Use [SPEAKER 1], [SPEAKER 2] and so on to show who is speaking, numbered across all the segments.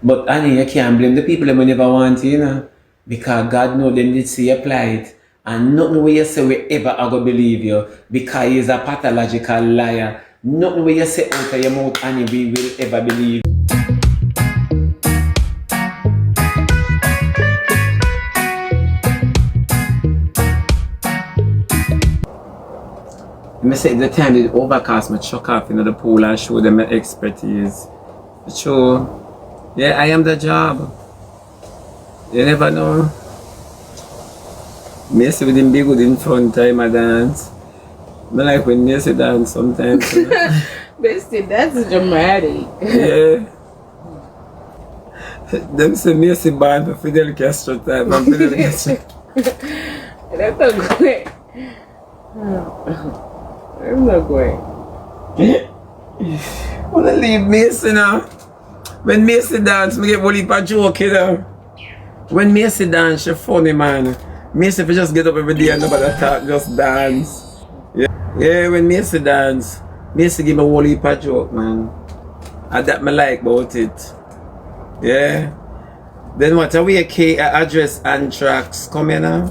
[SPEAKER 1] But Annie, you can't blame the people that we never want you, you know. Because God know them did see your plight. And nothing what you say we ever are going to believe you. Because he's a pathological liar. Nothing what you say out of your mouth, Annie, we will ever believe. I say the time they overcast, I chuck off into the pool and show them my expertise. Sure. Yeah, I am the job. You never know. Me see with him be good in front time I dance. I like when Messi dance sometimes. You know?
[SPEAKER 2] Bestie, that's dramatic.
[SPEAKER 1] Yeah. Them say Messi band for Fidel Castro time and Fidel Castro.
[SPEAKER 2] That's not great. I'm not great.
[SPEAKER 1] Wanna leave Messi now? When Messi dance, I get one heap of joke, you know. When Messi dance, she funny, man. Messi if you just get up every day and nobody talk, just dance. Yeah, when Messi dance, Messi give me one heap of joke, man. And that me like about it. Yeah. Then what are we K address Anthrax come here now?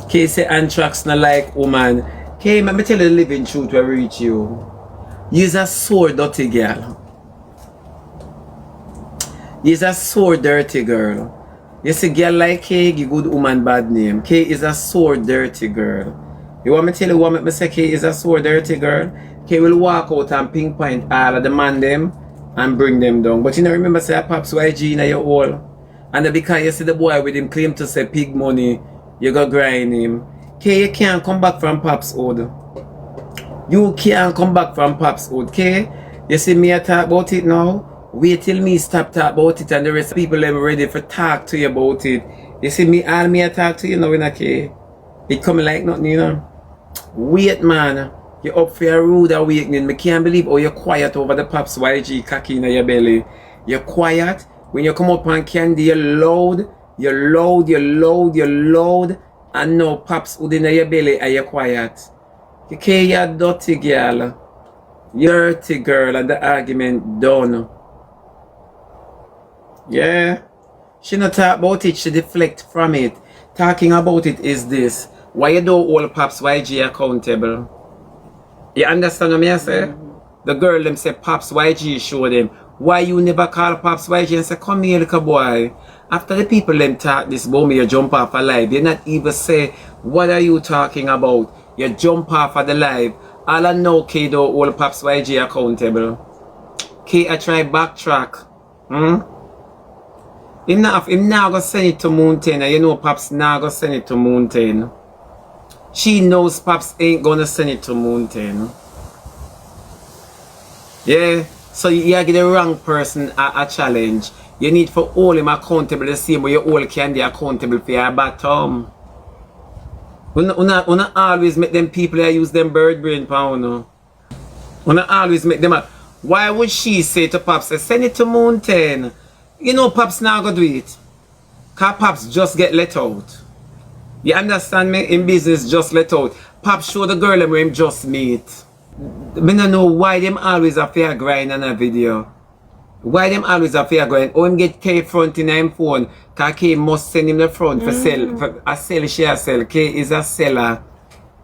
[SPEAKER 1] K say Anthrax not like woman. K, let me tell you the living truth will reach you. You's a sore dirty girl. You's a sore dirty girl. You see girl like K, give good woman bad name. K is a sore dirty girl. You want me to tell you what make me say K is a sore dirty girl? K will walk out and pinpoint all of the man them and bring them down. But you know remember say Pops YG in your hole. And because you see the boy with him claim to say pig money, you go grind him. K, you can't come back from Pops hood. You can't come back from Pops hood, K. You see me I talk about it now? Wait till me stop talk about it and the rest of people them ready for talk to you about it. You see me all me I talk to you now in a K. It coming like nothing, you know. Wait man, you're up for a rude awakening. I can't believe how you're quiet over the Pops YG cocky in your belly. You're quiet. When you come up on candy, you're loud. You're loud, you're loud, you're loud. And now Pops hood in your belly and you're quiet. Okay, you're dirty girl. You're dirty girl and the argument done. Yeah. She not talk about it, she deflect from it. Talking about it is this. Why you don't hold Pops YG accountable? You understand what I say? The girl them say Pops YG show them. Why you never call Pops YG and say, come here little boy. After the people them talk this about me, you jump off a live. You not even say, what are you talking about? You jump off of the live. All I know K don't hold Pops YG accountable. K I try backtrack. Him now go send it to Mountain, and you know Pops now go send it to Mountain. She knows Pops ain't gonna send it to Mountain. Yeah, so you get the wrong person a challenge. You need for all him accountable the same way you all can be accountable for your bottom. Una always make them people that use them bird brain pound. Una always make them why would she say to Pops, send it to Mountain? You know Pops now go do it. Cause Pops just get let out. You understand me? In business just let out. Pops show the girl them where him just meet. Me don't know why them always a fair grind on a video. Why them always a fair grind? Oh him get K front in him phone. Cause K must send him the front for sell. For a sell share sell. K is a seller.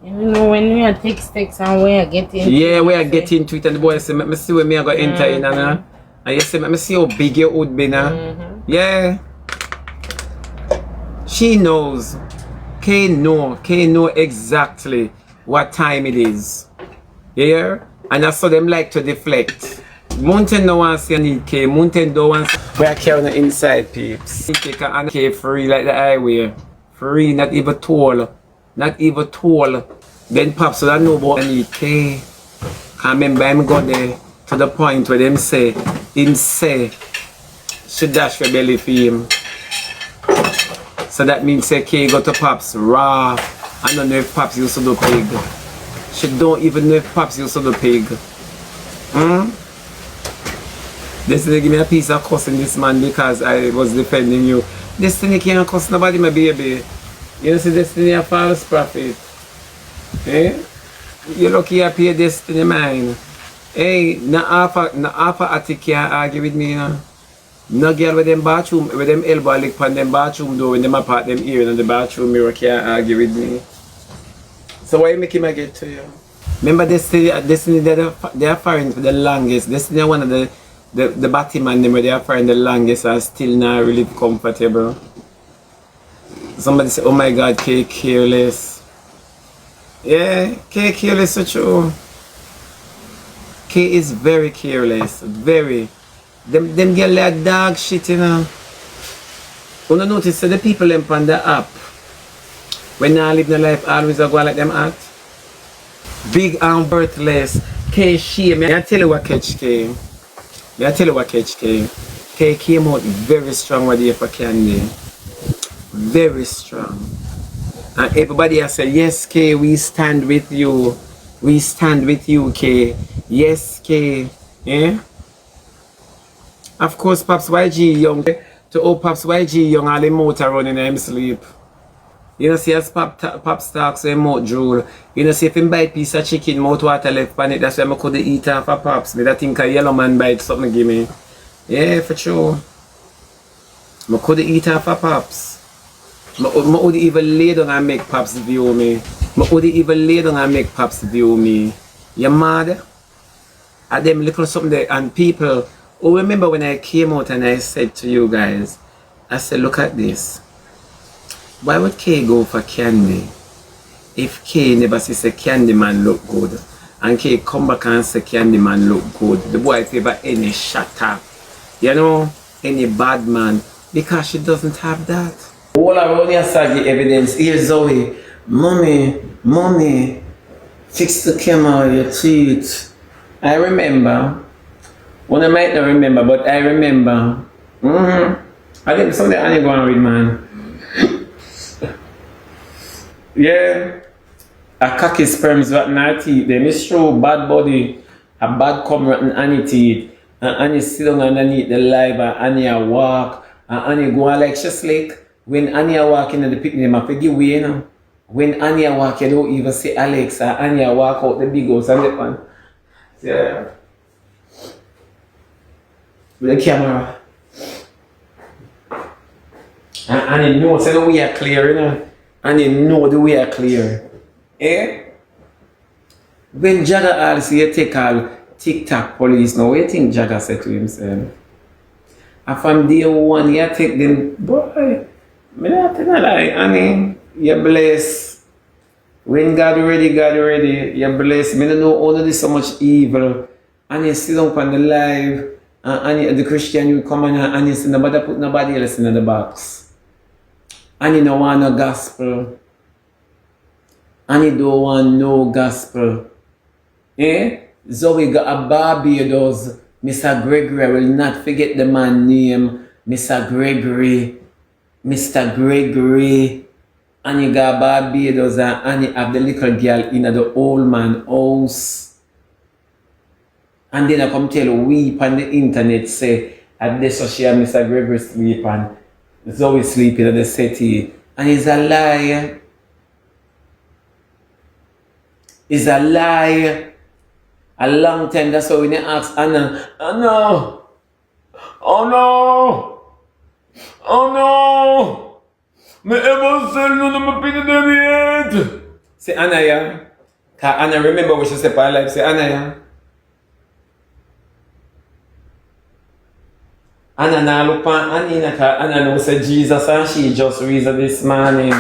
[SPEAKER 2] You know when we are text and we are getting
[SPEAKER 1] yeah, we are getting to it and the boy say, me see where me are going to enter in and you say, me see how big your would be now. Yeah. She knows. K know exactly what time it is. Yeah? And that's so them like to deflect. Mountain no one see need K. Mountain don't want we are carrying the inside peeps. Take an K free like the highway. Free, not even tall. Not even tall. Then Pops so I know about I need K. I remember him go there to the point where him say she dash your belly for him. So that means say K go to Pops raw. I don't know if Pops used to do pig. She don't even know if Pops used to do pig. Destiny give me a piece of cussing this man because I was defending you. Destiny can't cuss nobody my baby. You know see Destiny a false prophet. Eh? You lucky I pay Destiny mine. Hey, na alpha attic can't argue with me, you know. No girl with them bathroom, with them elbow lick on them bathroom door when them apart them ear and the bathroom mirror can't argue with me. So why you make him a get to you? Remember Destiny they are firing for the longest. Destiny one of the Batman them where they are firing the longest are still not really comfortable. Somebody say, oh my god, K careless. Yeah, K careless so true. K is very careless. Very. Them get like dog shit, you know. You notice that the people them on the app when they live their life always go like them act. Big and worthless. K shame. I tell you what catch K. I tell you what catch K. K came out very strong with you for Candy. Very strong. And everybody has said, yes, K, we stand with you. We stand with you, K. Yes, K. Yeah? Of course, Pops YG Young. To all Pops YG Young, all the motor running in him sleep. You know, see as Pops talks, so him mouth drool. You know, see if him bite piece of chicken, mouth water left on it, that's why I could eat half of Pops. Me that think a yellow man bite something give me. Yeah, for sure. I could eat half of Pops. I would even lay down and make Pops view me. I would even lay down and make Pops view me. You mad? At them little something there, and people, oh, remember when I came out and I said to you guys, I said, look at this. Why would K go for Candy if K never say Candy man look good? And K come back and say Candy man look good. The boy favor any shatter, you know, any bad man, because she doesn't have that. All around here saggy evidence. Here Zoe, mommy, fix the camera, your teeth. I remember. One I might not remember, but I remember. I think something I ain't going to read, man. Yeah. A cocky sperms rotten her teeth. They miss true bad body. A bad cum rotten Annie teeth. And Annie sit down underneath the live and Annie a walk. And Annie go on like she slick. When Annie a walk in the picnic, I forgive way, you know. When Annie a walk, you don't even say Alex. And Annie a walk out the big house and the pan. Yeah. With the camera. And you know, so the way are clear, you know. And you know the way are clear. Eh? When Jagger also you take all TikTok police, now what do you think Jagger said to himself? And from day one, you take them, boy, me not tell a lie, honey. You're blessed. When God ready, you're blessed. Me don't know all of this so much evil. And you sit up on the live. And the Christian you come and you see nobody put nobody else in the box. And you don't want no gospel. And you don't want no gospel. Eh? Zoe got a Barbados. Mr. Gregory, I will not forget the man name. Mr. Gregory. Mr. Gregory. And you got Barbados and you have the little girl in the old man house. And then I come tell you, weep on the internet say, at this so she and Mr. Gregory sleep and Zoe sleeping at the city. And it's a lie. It's a lie. A long time, that's why when you ask Anna, oh no, oh no, oh no, me ever sell none of my pin them yet. Say Anna, yeah. Cause Anna remember what she said for her life. Say Anna, yeah. Anna now look on Anna, cause Anna knows say Jesus and she just reason this morning.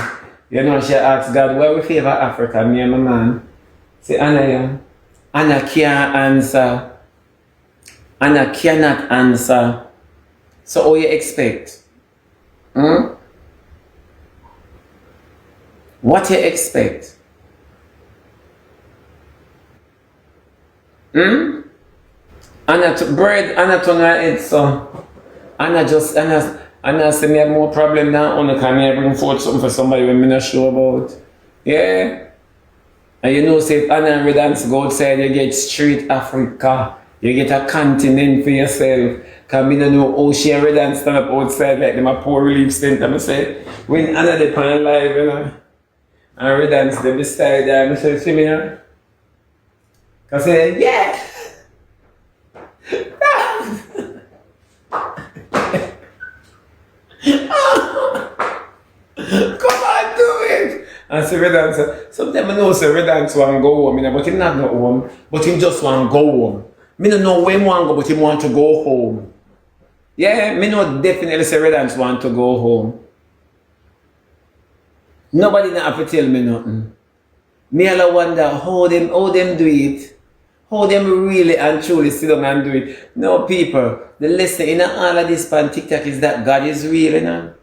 [SPEAKER 1] You know, she asked God, why we favor Africa, me and my man. Say Anna, yeah. Anna can't answer. Anna cannot answer. So what you expect? What you expect? Anna took bread, Anna turn her head so. Anna say me have more problem now Anna can me bring forth something for somebody when me not sure about. Yeah. And you know, say if Anna and Redance go outside, you get street Africa. You get a continent for yourself. Because I don't know how she and Redance stand up outside like them a poor relief center. I say, when Anna they pan live, you know, and Redance they beside her, I say, see me here? I say, yeah! And say Redance, sometimes I know say Redance want to go home, you know, but he not go home, but he just want to go home. Me don't know where he want to go, but he want to go home. Yeah, me know definitely say Redance want to go home. Nobody not have to tell me nothing. Me all wonder how them do it. How them really and truly sit down and do it. No people, the lesson in all of this pan TikTok is that God is real, you know.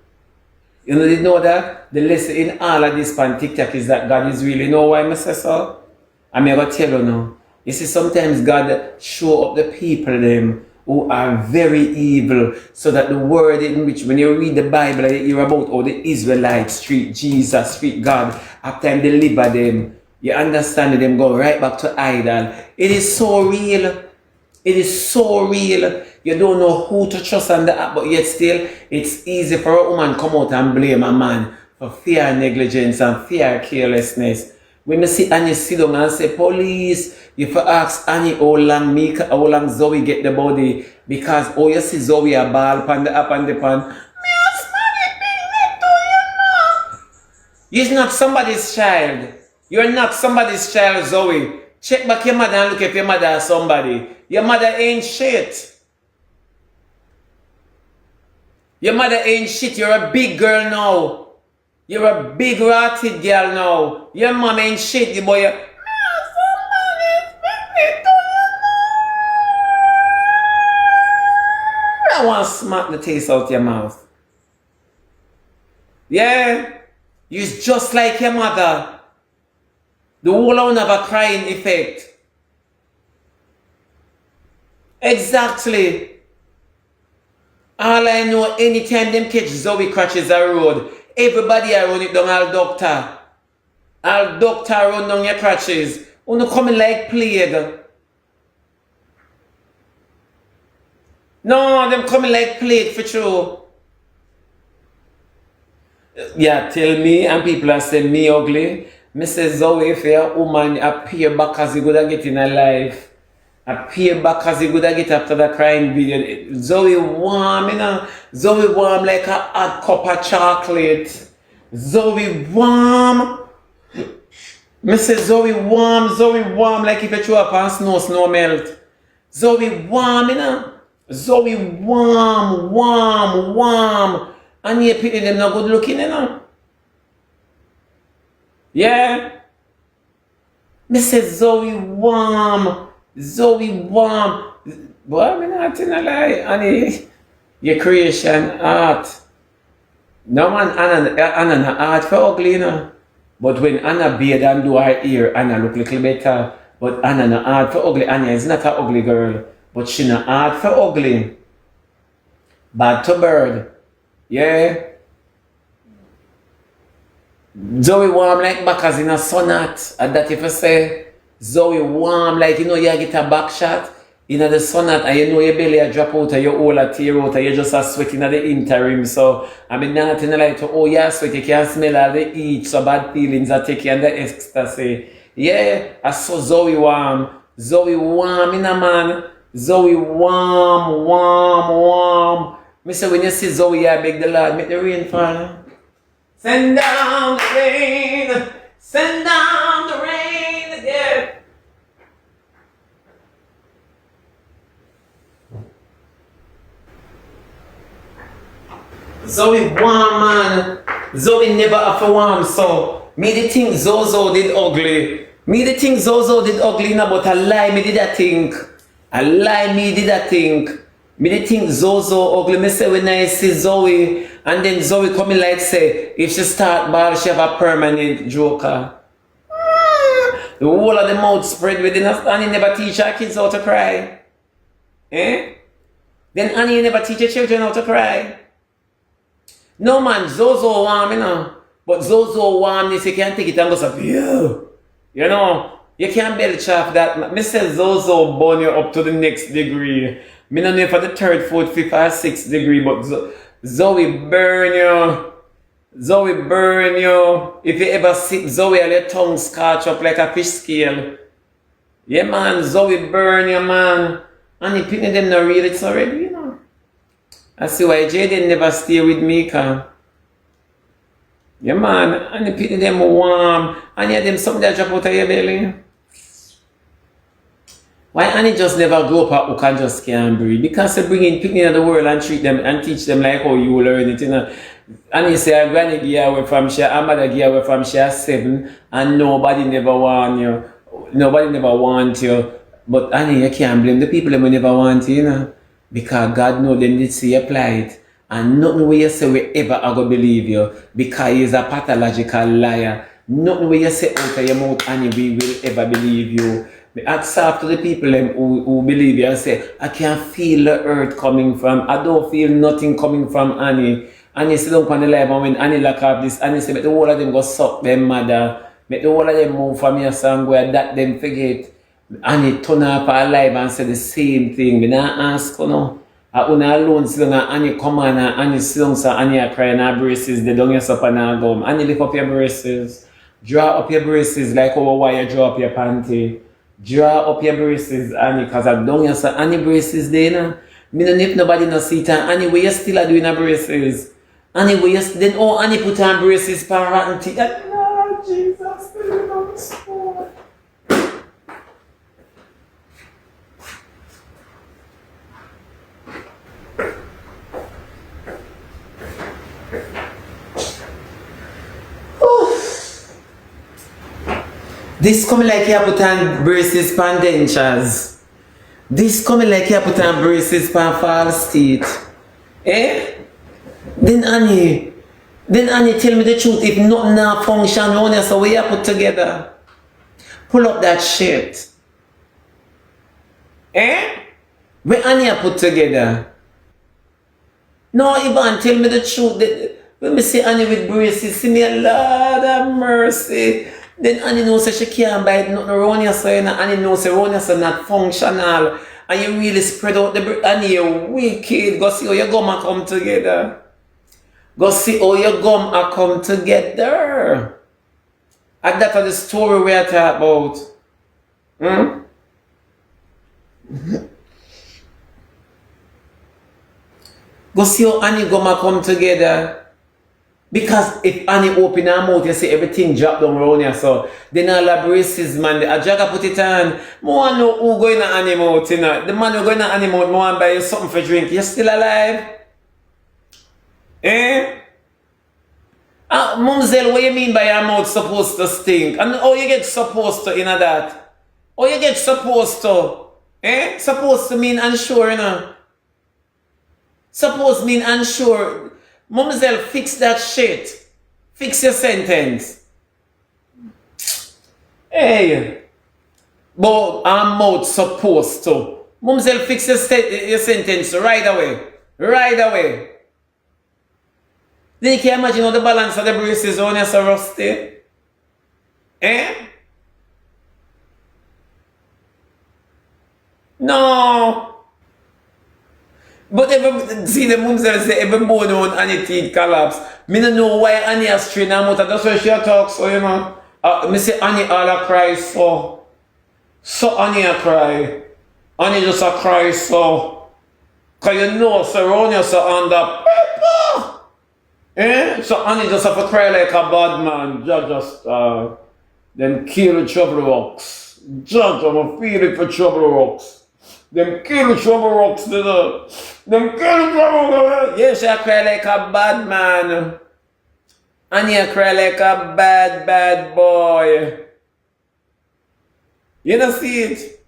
[SPEAKER 1] You know, did know that? The lesson in all of this pan TikTok is that God is real. You know why I say so? I'm going to tell you now. You see, sometimes God show up the people them who are very evil, so that the word in which, when you read the Bible, you hear about how the Israelites treat Jesus, treat God, after Him deliver them. You understand them go right back to idol. It is so real. It is so real. You don't know who to trust on the app, but yet still, it's easy for a woman come out and blame a man for fear negligence and fear carelessness. When you see Annie sit down and say, police, if you ask Annie how long Zoe get the body, because oh you see Zoe a ball pan the app and the pan. You're not somebody's child. You're not somebody's child, Zoe. Check back your mother and look if your mother is somebody. Your mother ain't shit. Your mother ain't shit. You're a big girl now. You're a big rotted girl now. Your mom ain't shit, you boy. I want to smack the taste out your mouth. Yeah? You're just like your mother. The whole one have a crying effect. Exactly. All I know, anytime them catch Zoe crashes a road, everybody I run it down all doctor. All doctor run down your crutches. You no coming like plague. No, them coming like plague for true. Yeah, tell me, and people are saying me ugly. Mrs. Zoe, if you're a woman, appear back as you gonna get in a life. Appear back as you gonna get after the crying video. Zoe warm, you know. Zoe warm like a hot cup of chocolate. Zoe warm. Mrs. Zoe warm like if you throw up and snow melt. Zoe warm, you know. Zoe warm. And you people them not good looking, you know. Yeah? Mrs. Zoe warm. Boy, I'm not in a lie, honey. Your creation art. No man, Anna not art for ugly, you know. But when Anna beard and do her ear, Anna look little better. But Anna not art for ugly. Anna is not an ugly girl. But she not art for ugly. Bad to bird. Yeah? Zoe warm like backers in a sonat. And that if I say Zoe warm like you know you get a back shot in the sonat and you know your belly a drop out and your hole a tear out and you just a sweating at the interim. So I mean not in the light to oh yeah sweat you can smell all the heat so bad feelings are taking and the ecstasy. Yeah, I saw Zoe warm in a man. Zoe warm. Me say when you see Zoe I beg the Lord make the rain fall. Send down the rain again. Zoe warm man. Zoe never have to warm so. Me the think Zozo did ugly. Nah, but a lie me did I think. Me the think Zozo ugly. Me say when I see Zoe and then Zoe coming like say if she start ball she have a permanent joker. The whole of the mouth spread within us. Annie never teach her kids how to cry. Eh? Then Annie never teach her children how to cry. No man, Zozo warm, you know. But Zozo warmness, you can't take it and go say, you know, you can't belch off that. Mr. Zozo burn you up to the next degree. Me not know for the 3rd, 4th, 5th or 6th degree, but Zoe burn you. If you ever sip Zoe, your tongue scotch up like a fish scale. Yeah, man, Zoe burn you, man. And if people them not real, it's already, you know. I see why Jaden never stay with me, cause Yeah, man. And the people them warm. And yeah, them something that drop out of your belly. Why Annie just never grow up who can just can't breathe? Because they bring in people in the world and treat them and teach them like how you learn it, you know. Annie say her granny give away from she, her mother give away from she 7 and nobody never want you. Nobody never want you. But Annie, you can't blame the people that never want you, you know. Because God know them did see you apply it. And nothing what you say will ever I go believe you. Because he's a pathological liar. Nothing what you say out of your mouth, Annie, we will ever believe you. Me ask after the people who believe you and say, I can feel the earth coming from, I don't feel nothing coming from Annie. Annie sit down on the live and when Annie lock up this, Annie say, make the whole of them go suck them mother. Make the whole of them move from your song where that them forget. Annie turn up her live and say the same thing. Me not ask you know. I una alone sit down and Annie come on and Annie sit down so Annie a cry in her braces, they don't get up and her gum. Annie lift up your braces. Draw up your braces like how why you draw up your panty. Draw up your braces, Annie, because I don't have any braces there now. Me don't need nobody no see it. Annie, where you still are doing her braces? Annie, where you then oh Annie put on braces for rotten teeth. No, Jesus, deliver me soul. This coming like you put on braces pan dentures. This coming like you put on braces pan false teeth. Eh? Then Annie tell me the truth. If nothing now function on you, so what you put together? Pull up that shit. Eh? Where Annie put together? No, Ivan, tell me the truth. When me see Annie with braces, see me a lot of mercy. Then Annie knows that she can't buy nothing around you, so you know, Annie knows that around you so not functional. And you really spread out the Annie, you're wicked. Go see how your gum come together. Go see how your gum come together. And that's the story we are talking about. Go see how Annie gum come together. Because if Annie open her mouth, you see everything drop down around here. So then all the braces, man, the Jaga put it on. More know who going to Annie mouth, you know. The man who going to Annie mouth, more buy you something for drink. You still alive? Eh? Mumsel, what you mean by your mouth supposed to stink? And how you get supposed to, you know that? How you get supposed to? Eh? Supposed to mean unsure, you know. Suppose mean unsure. Mumsel, fix that shit. Fix your sentence. Hey. But I'm mouth supposed to. Mumsel, fix your sentence right away. Right away. Then you can imagine how the balance of the braces on you so rusty. Eh? No. But see the Mumsel say every bone on Annie teeth collapse. Me don't know why Annie has strained her mouth. That's why she talks so you know. Me say Annie all a cry so. So Annie a cry. Annie just a cry so. Cause you know so around you so under paper. Eh? So Annie just have to cry like a bad man. Just them kill trouble rocks. Just I'm feeling for trouble rocks. Them kill trouble rocks, you know. Them kill trouble rocks. Yes, I cry like a bad man. And you cry like a bad boy. You don't see it?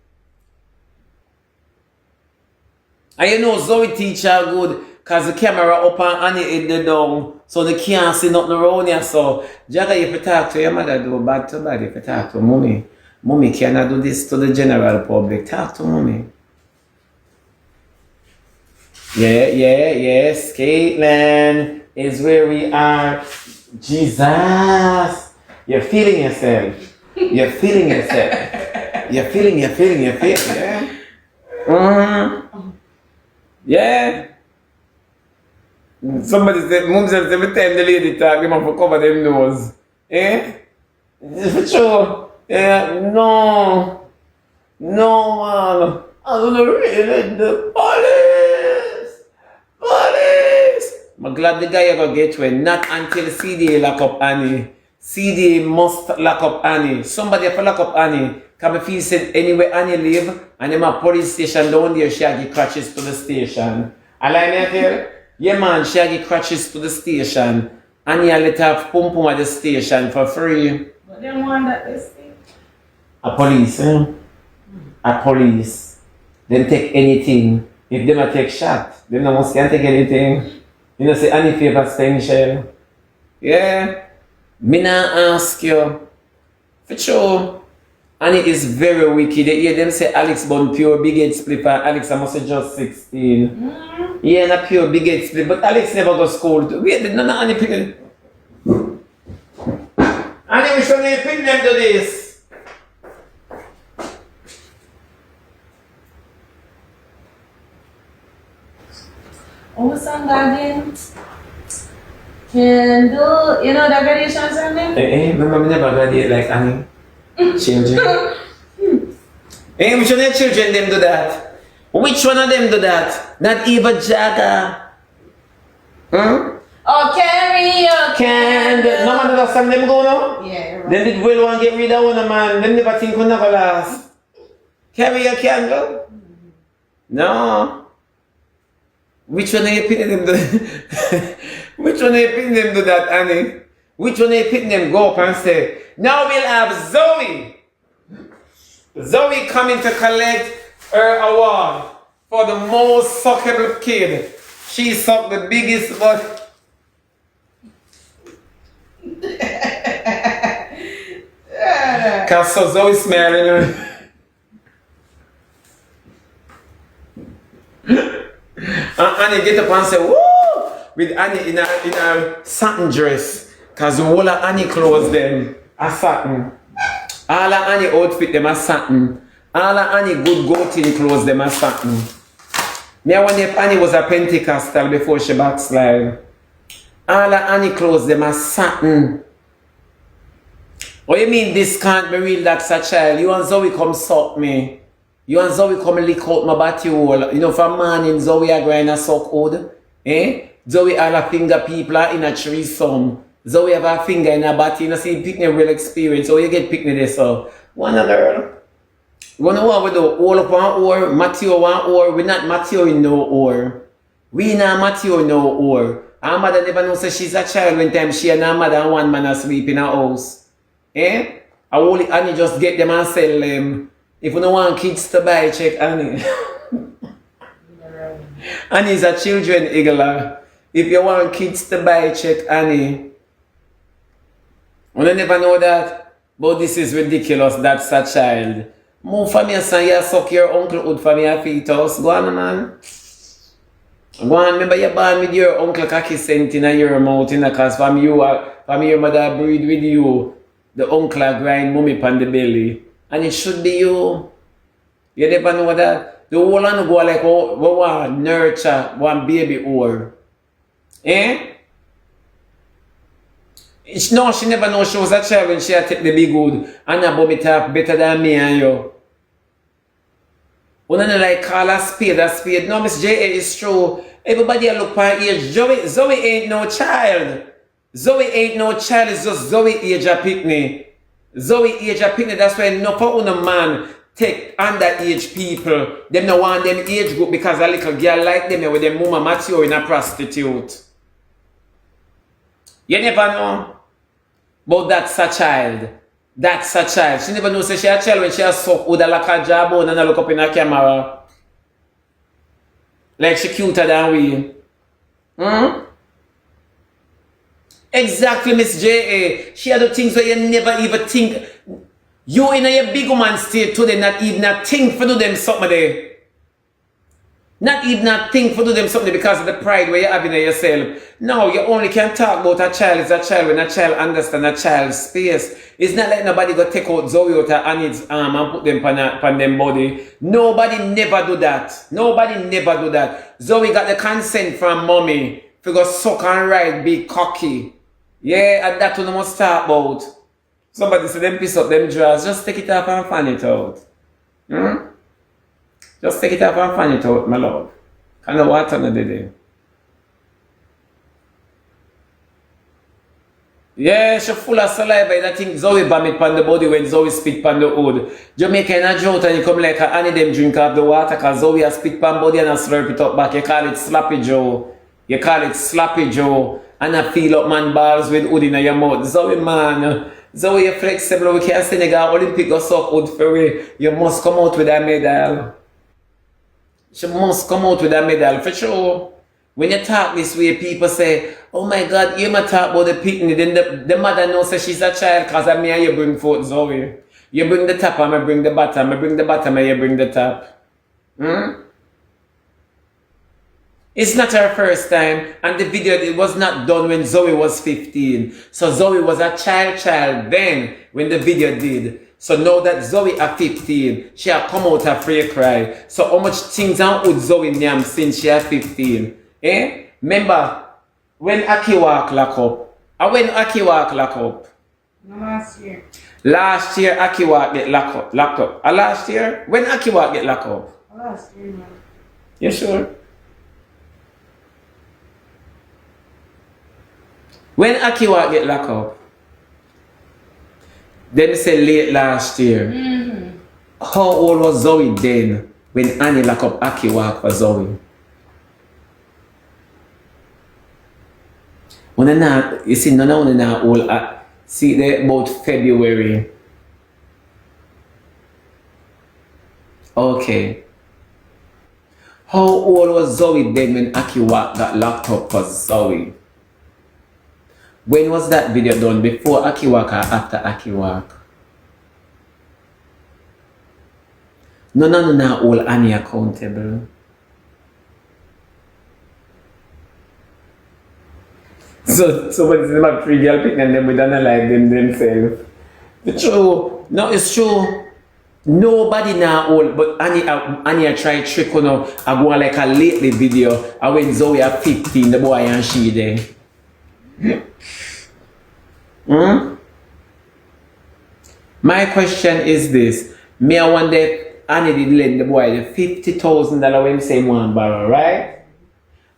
[SPEAKER 1] And you know Zoe teach her good because the camera up on Annie head down. So they can't see nothing around here. So Jaga, if you talk to your mother, do bad to bad. If you talk to mommy. Mommy cannot do this to the general public. Talk to mommy. Yes, Caitlin is where we are. Jesus, you're feeling yourself. You're feeling yourself. You're feeling. Yeah. Yeah. Somebody said, Mom said every time the lady talk, they must cover them nose. Eh? For sure. Yeah. No, man. I don't know really the police. glad the guy ever get when. Not until CDA lock up Annie. CDA must lock up Annie. Somebody have to lock up Annie. Can be feel said anywhere Annie live and them a police station down there, Shaggy crashes to the station. I like me here? Yeah man, Shaggy crashes to the station. Annie a let have pum pum at the station for free.
[SPEAKER 2] But them one that they see.
[SPEAKER 1] A police, A police. Them take anything. If them a take shot, them no must can't take anything. You know say Annie favor extension. Yeah. Me nah ask you. For sure. Annie is very wicked. They hear them say Alex born pure big head split and Alex I must say just 16. Yeah, not pure big head split, but Alex never go school. Wait, none of Annie pick. Annie, we should not pick them to this.
[SPEAKER 2] Oh, song again. Can do, you know the graduation song name?
[SPEAKER 1] Remember me never graduate like Annie. Children. Which one of the children them do that? Which one of them do that? Not even Jagger.
[SPEAKER 2] Oh, carry your
[SPEAKER 1] Candle. No man that song them go now?
[SPEAKER 2] Yeah, you're right.
[SPEAKER 1] Them did well one get rid of one man. Them never think will never last. Carry your candle? No. Which one of you picking them do Which one of you picking them do that, Annie? Which one of you picking them go up and say, now we'll have Zoe. Zoe coming to collect her award for the most suckable kid. She sucked the biggest butt. Cause so Zoe smiling. And Annie get up and say, woo! With Annie in a satin dress. Cause the whole of Annie clothes them are satin. All of Annie outfit them are satin. All of Annie good goatee clothes them are satin. Me I wonder if Annie was a Pentecostal before she backslide. All of Annie clothes them are satin. What you mean this can't be real, that's a child? You and Zoe come suck me. You and Zoe come lick out my body hole. You know from morning Zoe a grind a suck out. Zoe all a finger people in a tree some. Zoe have a finger in her body, you know, see picnic real experience. So you get picnic there, so. One a girl. You know what we do? All up one or, Matthew one or. We not Matthew in no or. We not Matthew in no or. Her mother never know say she's a child when time she and her mother and one man asleep in her house. I only Annie just get them and sell them. If you don't want kids to buy, check Annie. Annie is a children igler. If you want kids to buy, check Annie. You never know that, but this is ridiculous. That's a child. Move for me and say you suck your uncle hood for me a fetus. Go on, man. Go on, remember you born with your uncle cocky scent in your mouth, because from your mother breed with you. The uncle grind mummy on the belly. And it should be you. You never know that. The whole one go like one nurture one baby or. No, she never know she was a child when she had take the big wood and her bummy top better than me and you. When I like call a spade a spade. No, Miss J.A. is true. Everybody look for her age. Zoe ain't no child. Zoe ain't no child, it's just Zoe age a picnic. Zoe age a picnic, that's why no for a man take underage people. Them no want them age group because a little girl like them with them mama mature in a prostitute. You never know. But that's a child. That's a child. She never knows she a child when she a suck with a like a jawbone and a look up in a camera. Like she cuter than we. Exactly, Miss J.A. She had the things where you never even think. You in a big woman state today, not even think for do them something there. Not even think for do them something because of the pride where you have in yourself. No, you only can talk about a child is a child when a child understands a child's space. It's not like nobody go take out Zoe out her Annie's arm and put them on them body. Nobody never do that. Nobody never do that. Zoe got the consent from mommy to go suck and ride big cocky. Yeah, and that's what we must talk about. Somebody say them piece up them drawers. Just take it off and fan it out. Just take it off and fan it out, my love. Kind of water on the day. Yeah, she full of saliva. And I think Zoe vomit pan the body when Zoe spit pan the hood. Jamaica in a drought and you come like any them drink up the water because Zoe has spit pan body and I slurp it up back. You call it Slappy Joe. You call it Slappy Joe. And I feel up man balls with hood in your mouth. Zoe man, Zoe you flexible. We can't Senegal Olympic or suck hood for you. You must come out with a medal. She must come out with a medal for sure. When you talk this way, people say, oh my God, you might talk about the picnic. Then the mother knows that she's a child because of me and you bring forth Zoe. You bring the top and I bring the bottom. I bring the bottom and you bring the top. Hmm? It's not her first time, and the video it was not done when Zoe was 15. So Zoe was a child then when the video did. So now that Zoe is 15, she has come out of free cry. So how much things on with Zoe Nyam since she is 15? Eh? Remember when Aki walk lock up? Or when Aki walk lock up?
[SPEAKER 2] No, last year.
[SPEAKER 1] Last year Aki walk get locked up. Last year? When Aki walk get locked up?
[SPEAKER 2] Last year, man.
[SPEAKER 1] You sure? When Akiwa get locked up, then say late last year. How old was Zoe then when Annie locked up Akiwa for Zoe? When I not, you see, none of them are old. See, they about February. Okay. How old was Zoe then when Akiwa got locked up for Zoe? When was that video done? Before Akiwak or after Akiwak? No, all Annie accountable. So somebody's about 3 girl picking and them with analyze them themselves. It's true. No, it's true. Nobody now old, but Annie try trick on her. I go on like a lately video. I when Zoe at 15, the boy and she there. My question is this. Me I wonder Annie did lend the boy the $50,000 when he say one borrow, right?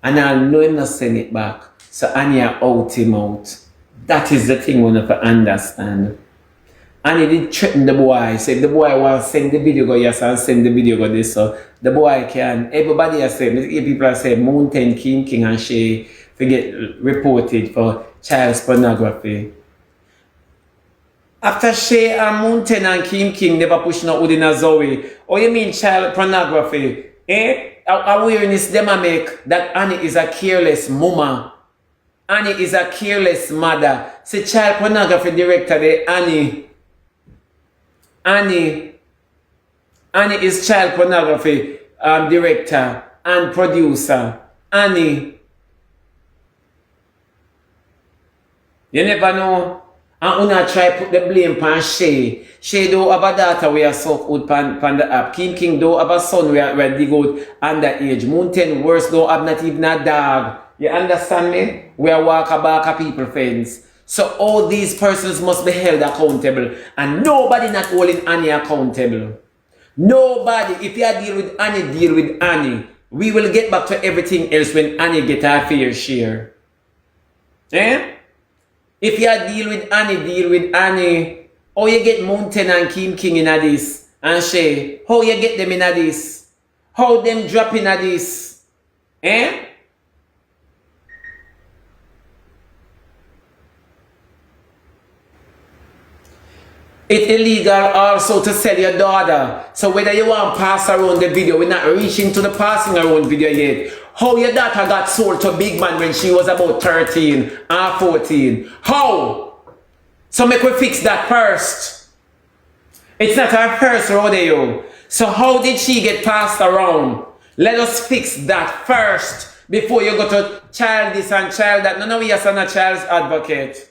[SPEAKER 1] And I know him not send it back. So Annie out him out. That is the thing we have to understand. Annie did threaten the boy. Say the boy want to send the video go yes and send the video go this. So the boy can. Everybody has said, people have said Mountain King and she forget reported for child pornography. After Shay and Mountain and King never pushing out within a Zoe. Oh, you mean child pornography? Eh? Awareness them a make that Annie is a careless mama. Annie is a careless mother. See child pornography director there, Annie is child pornography director and producer. Annie. You never know. And una try put the blame on Shay. Shay do have a daughter we are suck out pan the app. King do have a son we are dig out underage. Mountain worse don't have not even a dog. You understand me? We are walk back people friends. So all these persons must be held accountable. And nobody not holding Annie accountable. Nobody. If you deal with Annie, deal with Annie. We will get back to everything else when Annie get her fair share. Eh? If you deal with Annie, how you get Mountain and King in a this? And Shay, how you get them in a this? How them drop in a this? Eh? It's illegal also to sell your daughter. So whether you want to pass around the video, we're not reaching to the passing around video yet. How your daughter got sold to a big man when she was about 13 or 14? How? So make we fix that first. It's not our first rodeo. So how did she get passed around? Let us fix that first before you go to child this and child that. No, we are not a child's advocate.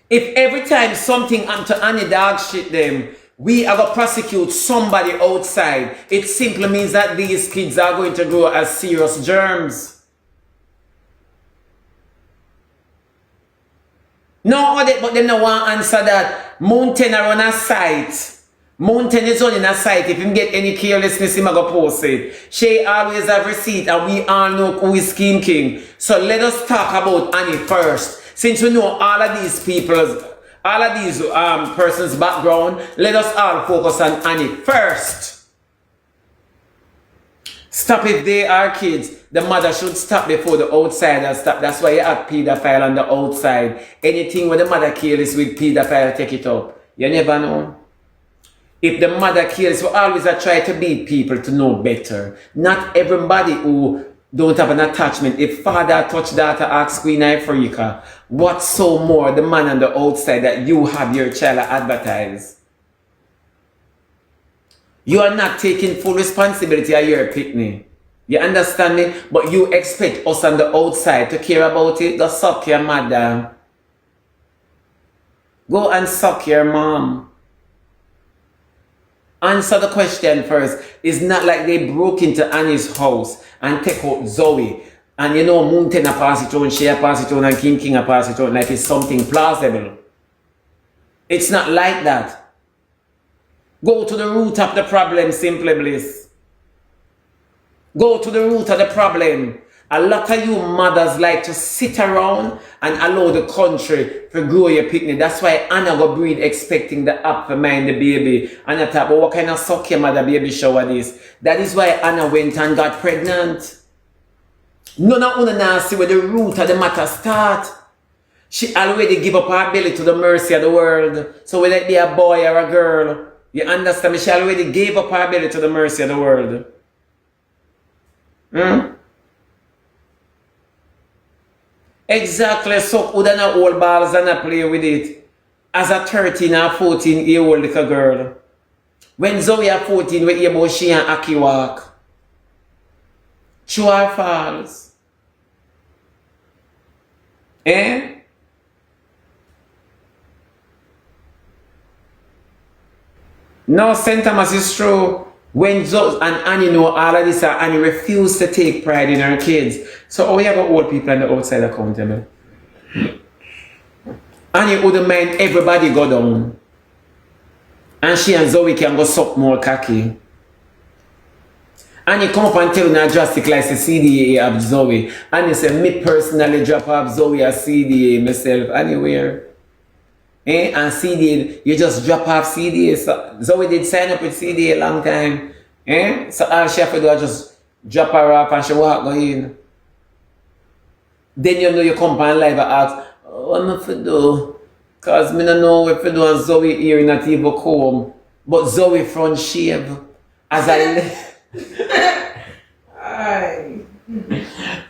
[SPEAKER 1] If every time something happens to any dog shit them, we are going to prosecute somebody outside, it simply means that these kids are going to grow as serious germs. No, but they don't want to answer that. Mountain are on a site Mountain is on in a site. If him get any carelessness, him a go post it. She always have receipt and we all know who is Scheme King. So let us talk about Annie first. Since we know all of these people's, all of these persons' background, let us all focus on Annie first. Stop if they are kids. The mother should stop before the outsider stop. That's why you have pedophile on the outside. Anything where the mother careless with pedophile, take it up. You never know. If the mother kills, we always try to beat people to know better. Not everybody who don't have an attachment. If father touch daughter, ask Queen Africa, what so more the man on the outside that you have your child advertise? You are not taking full responsibility of your picnic. You understand me? But you expect us on the outside to care about it. Go suck your mother. Go and suck your mom. Answer the question first. It's not like they broke into Annie's house and take out Zoe. And you know, Mountain a pass it on, she a pass it on, and King a pass it on like it's something plausible. It's not like that. Go to the root of the problem, Simply Bliss. Go to the root of the problem. A lot of you mothers like to sit around and allow the country to grow your picnic. That's why Anna go breed expecting the app for mind the baby. Anna thought, but what kind of suck your mother baby shower this? That is why Anna went and got pregnant. None of you now see where the root of the matter start. She already give up her belly to the mercy of the world. So whether it be a boy or a girl, you understand me? She already gave up her belly to the mercy of the world. Exactly, so would not hold balls and not play with it. As a 13 or 14-year-old little girl. When Zoe at 14, we hear about she and Aki walk. True or false? Eh? No, St. Thomas is true. When Zoe and Annie know all of this, Annie refused to take pride in her kids. So how you have old people on the outside accountable? Annie wouldn't mind everybody go down. And she and Zoe can go suck more cocky. Annie come up and tell you drastic like the CDA of Zoe. Annie say, me personally drop off Zoe a CDA myself anywhere. And CDA, you just drop off CDA. So Zoe did sign up with CDA a long time. So all she have to do is just drop her off and she walk go in. Then you know you come on live and ask, what am I to do? Because I don't know what to do and Zoe here not even come. But Zoe front shave. As I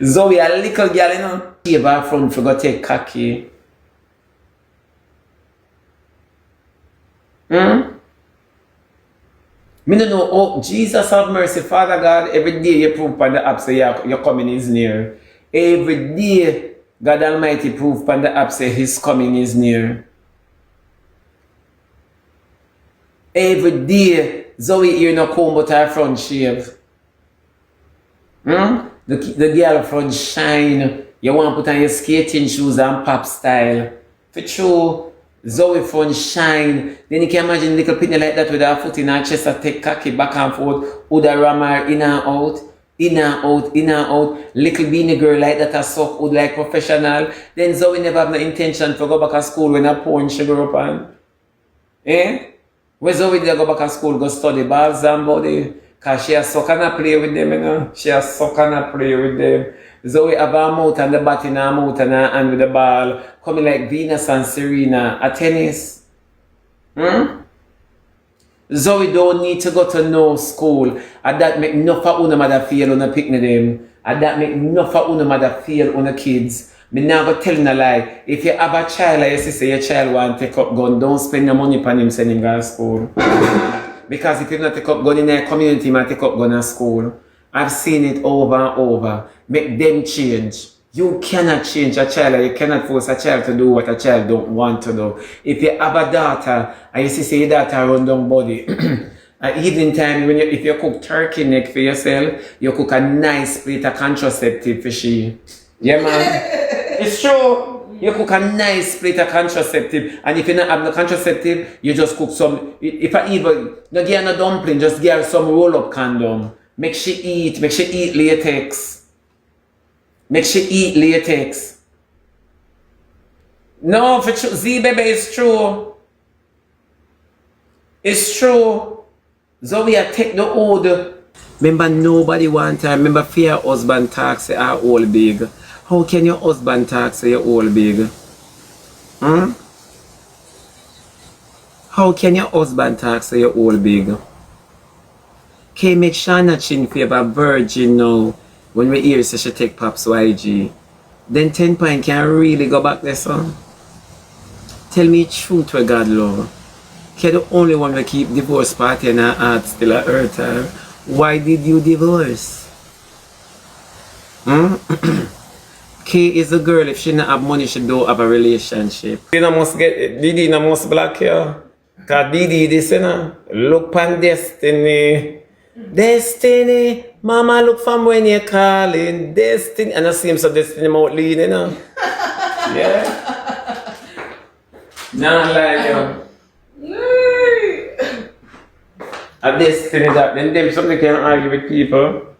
[SPEAKER 1] Zoe a little girl, you know. Shave her front for go take cocky. Me don't know, oh, Jesus have mercy, Father God, every day you prove on the app say your coming is near. Every day, God Almighty prove on the app say His coming is near. Every day, Zoe here no comb but her front shave. The girl front shine. You want to put on your skating shoes and pop style. For true. Zoe front shine. Then you can imagine little pitney like that with her foot in her chest and take cocky back and forth. Woulda ram her in and out. In and out, in and out. Little beanie girl like that a suck would like professional. Then Zoe never have no intention to go back to school when a porn she grew up on. Eh? When Zoe did go back to school, go study balls and body. Cause she a suck and a play with them, you know. She a suck and a play with them. Zoe have her mouth and the bat in her mouth and her hand with the ball. Coming like Venus and Serena at tennis. Zoe don't need to go to no school. And that make enough of una mother feel on a picnic them. And that make enough of una mother feel on a kids. Me now go tell a lie. If you have a child and you say your child want to take up gun, don't spend your money on him send him to school. Because if you not take up gun in a community, man take up gun at school. I've seen it over and over. Make them change. You cannot change a child, or you cannot force a child to do what a child don't want to do. If you have a daughter, and you see your daughter run down body, at evening time, when if you cook turkey neck for yourself, you cook a nice plate of contraceptive for she. Yeah, man. It's true. You cook a nice plate of contraceptive, and if you don't have no contraceptive, you just cook some. If I even no give her no dumpling, just give her some roll-up condom. Make she eat latex. Make she eat latex. No, for true, Z baby, it's true. It's true. Zoe, I take the old. Remember, nobody want her. Remember, fear husband talk say are all big. How can your husband talk say you're all big? Hmm? How can your husband talk say you're all big? Okay, make Shana chin favor virgin now. When we hear say she take Pops YG. Then 10 point can really go back there, son. Tell me truth where God love. Okay, the only one that keep divorce party and her heart still at hurt her. Why did you divorce? Hmm? Kay is a girl, if she not have money, she don't have a relationship. Didi must get Didi must black here. Cause Didi this you know. Look pan destiny. Destiny. Mama look from when you're calling. Destiny. And I see him so destiny mouth lean, you know. Yeah. Not like you. A destiny that then them something can argue with people.